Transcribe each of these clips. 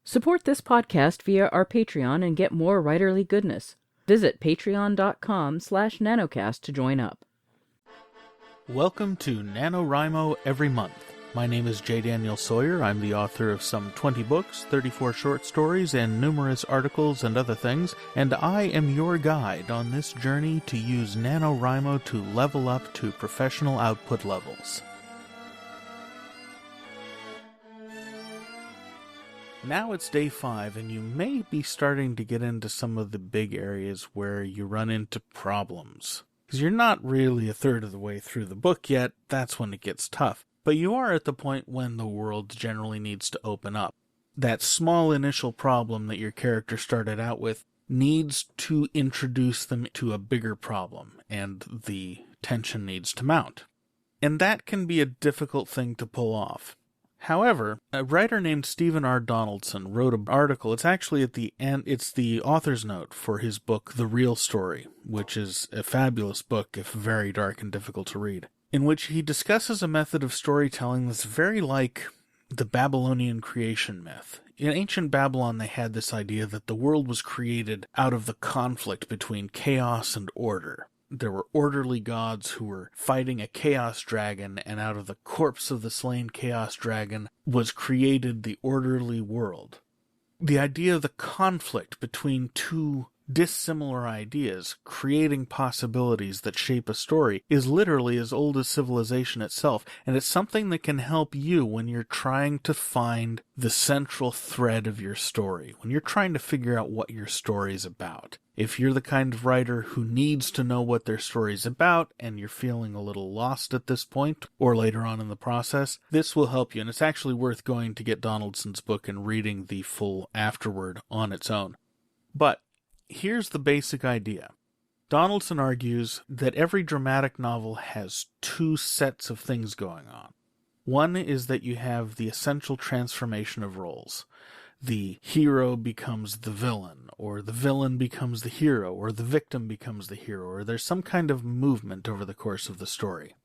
Support this podcast via our Patreon and get more writerly goodness. Visit patreon.com/nanocast to join up. Welcome to NaNoWriMo Every Month. My name is J. Daniel Sawyer. I'm the author of some 20 books, 34 short stories, and numerous articles and other things, and I am your guide on this journey to use NaNoWriMo to level up to professional output levels. Now it's day 5, and you may be starting to get into some of the big areas where you run into problems. Because you're not really a third of the way through the book yet, that's when it gets tough. But you are at the point when the world generally needs to open up. That small initial problem that your character started out with needs to introduce them to a bigger problem, and the tension needs to mount. And that can be a difficult thing to pull off. However, a writer named Stephen R. Donaldson wrote an article. It's actually at the end. It's the author's note for his book, The Real Story, which is a fabulous book, if very dark and difficult to read, in which he discusses a method of storytelling that's very like the Babylonian creation myth. In ancient Babylon, they had this idea that the world was created out of the conflict between chaos and order. There were orderly gods who were fighting a chaos dragon, and out of the corpse of the slain chaos dragon was created the orderly world. The idea of the conflict between two dissimilar ideas, creating possibilities that shape a story, is literally as old as civilization itself, and it's something that can help you when you're trying to find the central thread of your story, when you're trying to figure out what your story is about. If you're the kind of writer who needs to know what their story is about, and you're feeling a little lost at this point, or later on in the process, this will help you, and it's actually worth going to get Donaldson's book and reading the full afterword on its own. But here's the basic idea. Donaldson argues that every dramatic novel has two sets of things going on. One is that you have the essential transformation of roles. The hero becomes the villain, or the villain becomes the hero, or the victim becomes the hero, or there's some kind of movement over the course of the story.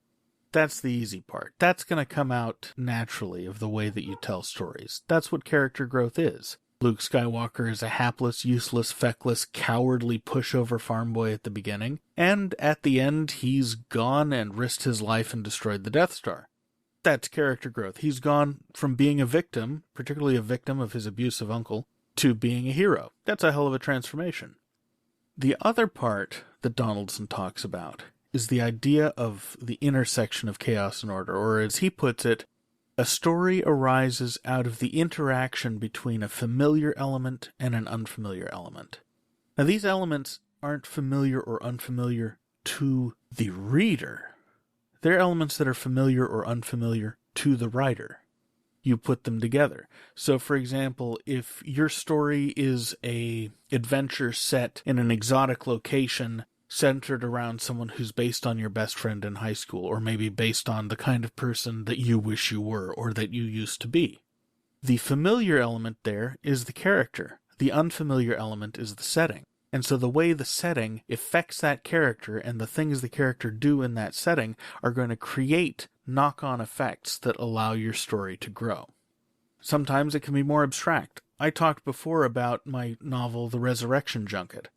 That's the easy part. That's going to come out naturally of the way that you tell stories. That's what character growth is. Luke Skywalker is a hapless, useless, feckless, cowardly pushover farm boy at the beginning, and at the end he's gone and risked his life and destroyed the Death Star. That's character growth. He's gone from being a victim, particularly a victim of his abusive uncle, to being a hero. That's a hell of a transformation. The other part that Donaldson talks about is the idea of the intersection of chaos and order, or as he puts it, a story arises out of the interaction between a familiar element and an unfamiliar element. Now, these elements aren't familiar or unfamiliar to the reader. They're elements that are familiar or unfamiliar to the writer. You put them together. So, for example, if your story is an adventure set in an exotic location centered around someone who's based on your best friend in high school, or maybe based on the kind of person that you wish you were or that you used to be, the familiar element there is the character. The unfamiliar element is the setting. And so the way the setting affects that character and the things the character do in that setting are going to create knock-on effects that allow your story to grow. Sometimes it can be more abstract. I talked before about my novel, The Resurrection Junket.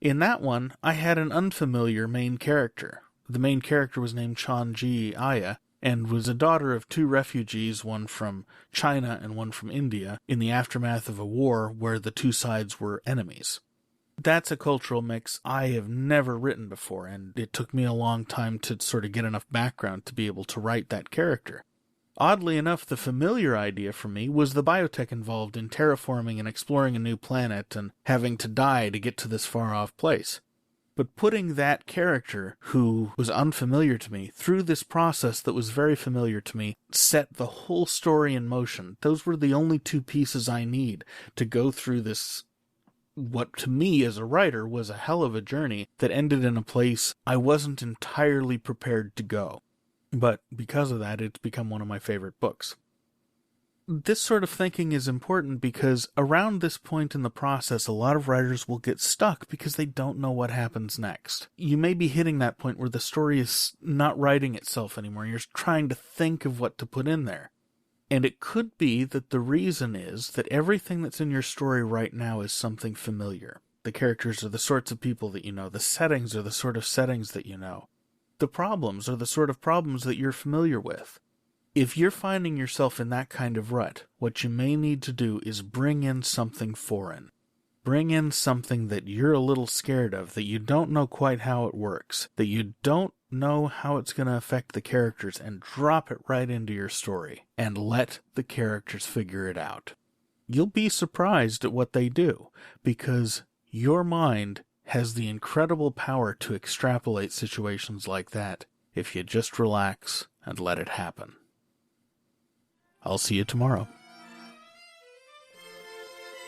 In that one, I had an unfamiliar main character. The main character was named Chanji Aya, and was a daughter of two refugees, one from China and one from India, in the aftermath of a war where the two sides were enemies. That's a cultural mix I have never written before, and it took me a long time to sort of get enough background to be able to write that character. Oddly enough, the familiar idea for me was the biotech involved in terraforming and exploring a new planet and having to die to get to this far-off place. But putting that character, who was unfamiliar to me, through this process that was very familiar to me, set the whole story in motion. Those were the only two pieces I need to go through this, what to me as a writer was a hell of a journey that ended in a place I wasn't entirely prepared to go. But because of that, it's become one of my favorite books. This sort of thinking is important because around this point in the process, a lot of writers will get stuck because they don't know what happens next. You may be hitting that point where the story is not writing itself anymore. You're trying to think of what to put in there. And it could be that the reason is that everything that's in your story right now is something familiar. The characters are the sorts of people that you know. The settings are the sort of settings that you know. The problems are the sort of problems that you're familiar with. If you're finding yourself in that kind of rut, what you may need to do is bring in something foreign. Bring in something that you're a little scared of, that you don't know quite how it works, that you don't know how it's going to affect the characters, and drop it right into your story, and let the characters figure it out. You'll be surprised at what they do, because your mind has the incredible power to extrapolate situations like that if you just relax and let it happen. I'll see you tomorrow.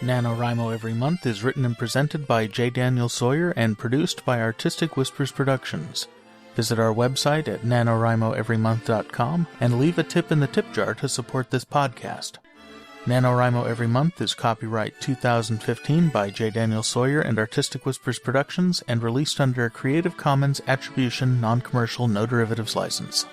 NaNoWriMo Every Month is written and presented by J. Daniel Sawyer and produced by Artistic Whispers Productions. Visit our website at NaNoWriMoEveryMonth.com and leave a tip in the tip jar to support this podcast. NaNoWriMo Every Month is copyright 2015 by J. Daniel Sawyer and Artistic Whispers Productions and released under a Creative Commons Attribution Non-Commercial No Derivatives license.